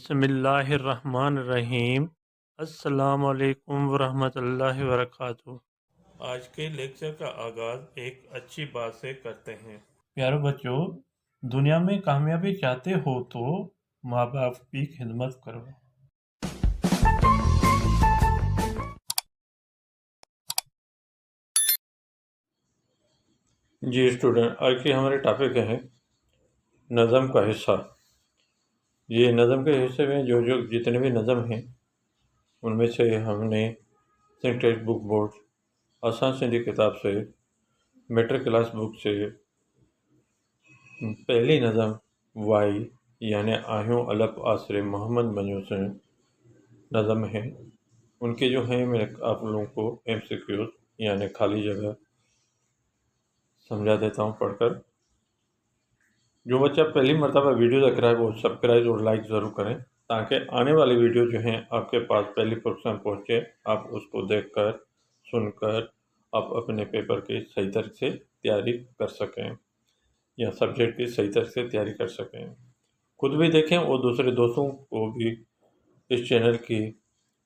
बिस्मिल्लाहिर्रहमानिर्रहीम। अस्सलामुअलैकुम वरहमतुल्लाहि वबरकातुहू। आज के लेक्चर का आगाज़ एक अच्छी बात से करते हैं। प्यारे बच्चों, दुनिया में कामयाबी चाहते हो तो माँ बाप की खिदमत करो। जी स्टूडेंट, आज की हमारे टॉपिक है नज़म का हिस्सा। ये नज़म के हिस्से में जो जितने भी नज़म हैं उनमें से हमने सिंटेक्स बुक बोर्ड, आसान सिंधी किताब से, मेट्रिक क्लास बुक से पहली नज़म वाई यानी आहियों अलप आसरे मोहम्मद मंजू से नज़म है, उनके जो हैं मैं आप लोगों को MCQ यानी खाली जगह समझा देता हूँ पढ़कर। जो बच्चा पहली मरतबा वीडियो देख रहा है वो सब्सक्राइब और लाइक ज़रूर करें ताकि आने वाली वीडियो जो हैं आपके पास पहली पोजीशन पहुँचे, आप उसको देखकर सुनकर आप अपने पेपर की सही तरह से तैयारी कर सकें या सब्जेक्ट की सही तरह से तैयारी कर सकें। खुद भी देखें और दूसरे दोस्तों को भी इस चैनल की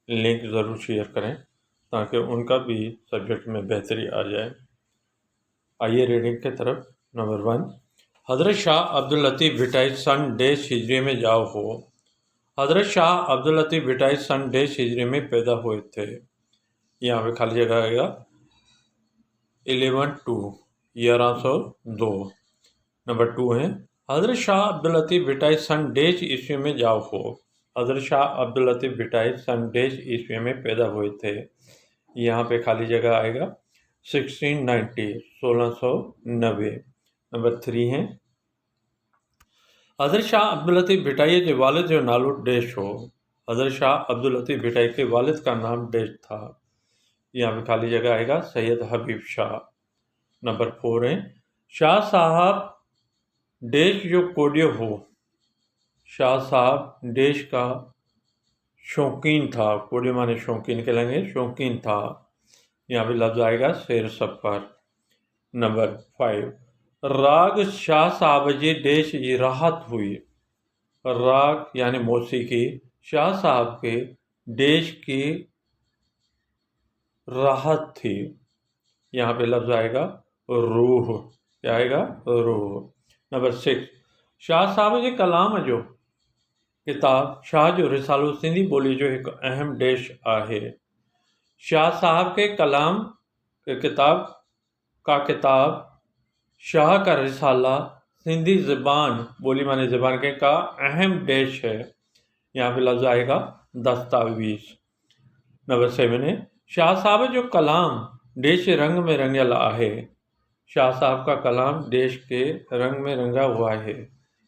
लिंक ज़रूर शेयर करें ताकि उनका भी सब्जेक्ट में बेहतरी आ जाए। आइए रीडिंग के तरफ। नंबर 1, हज़रत शाह अब्दुल लतीफ़ भिटाई सन डेश हिजरी में जाओ हो। हज़रत शाह अब्दुल लतीफ़ भिटाई सन डेश हिजरी में पैदा हुए थे। यहाँ पे खाली जगह आएगा 11/2 1102। नंबर 2 है हज़रत शाह अब्दुल लतीफ़ भिटाई सन डेश ईस्वी में जाओ हो। हज़रत शाह अब्दुल लतीफ़ भिटाई सन डेश ईस्वी में पैदा हुए थे। यहाँ पे खाली जगह आएगा 1690 1690। नंबर 3 है हज़रत शाह अब्दुल लतीफ़ भिटाई के वालिद जो नालो डेश हो। हज़रत शाह अब्दुल लतीफ़ भिटाई के वालिद का नाम डेश था। यहाँ पे खाली जगह आएगा सैयद हबीब शाह। नंबर 4 है शाह साहब डेश जो कोडियो हो। शाह साहब देश का शौकीन था। कोडियो माने शौकीन कहलाएंगे, शौकीन था। यहाँ पे लफ्ज़ आएगा शेर सफ़र। नंबर 5 राग शाह साहब जी देश की राहत हुई। राग यानी मौसीकी शाह साहब के देश की राहत थी। यहाँ पे लफ्ज़ आएगा रूह। क्या आएगा? रूह। नंबर 6 शाह साहब जी कलाम जो किताब शाह जो रिसालो सिंधी ॿोली जो एक अहम देश आहे। शाह साहब के कलाम के किताब शाह का रिसाला सिंधी ज़बान बोली माने ज़बान के का अहम देश है। यहाँ पे लफ्ज़ आएगा दस्तावेज़। नंबर 7 है शाह साहब जो कलाम देश के रंग में रंगियल आहे। शाह साहब का कलाम देश के रंग में रंगा हुआ है।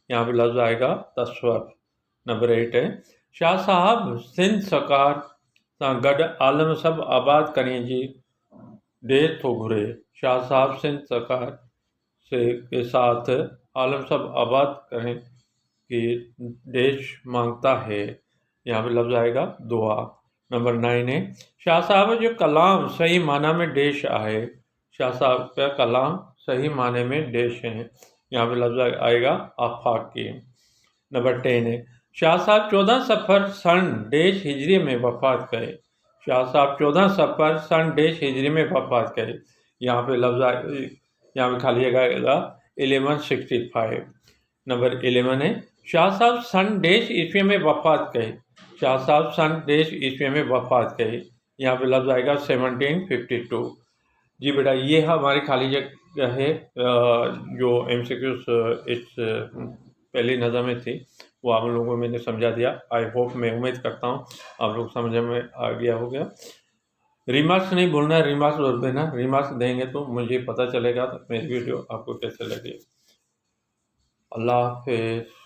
यहाँ पे लफ्ज़ आएगा तस्वर। नंबर 8 है शाह साहब सिंध सरकार सां गॾु आलम सभु आबाद करण जी देर थो घुरे। शाह साहब सिंध सरकार के साथ आलम सब आबाद करने की देश मांगता है। यहाँ पे लफ्ज़ आएगा दुआ। नंबर 9 है शाह साहब जो कलाम सही माना में देश आहे। शाह साहब का कलाम सही माने में देश है। यहाँ पे लफ्ज़ आएगा आफाकी। नंबर 10 है शाह साहब 14 सफ़र सन डेश हिजरी में वफ़ात कए। शाह साहब 14 सफ़र सन डेश हिजरी में वफ़ात कए। यहाँ पे लफ्ज़ यहाँ पे खाली जगह आएगा 1165। नंबर 11 है शाह साहब सन डेश ईस्वी में वफ़ात कए। शाह साहब सन डेश ईस्वी में वफ़ात कए। यहाँ पे लफ्ज़ आएगा 1752। जी बेटा, ये हमारी खाली जगह है जो MCQ इस पहली नज़र में थी वो आप लोगों को मैंने समझा दिया। आई होप, मैं उम्मीद करता हूँ आप लोग समझ में आ गया हो गया। रिमार्क्स नहीं भूलना है, रिमार्क्स बोल देना। रिमार्क्स देंगे तो मुझे पता चलेगा मेरी वीडियो आपको कैसे लगी। अल्लाह हाफिज़।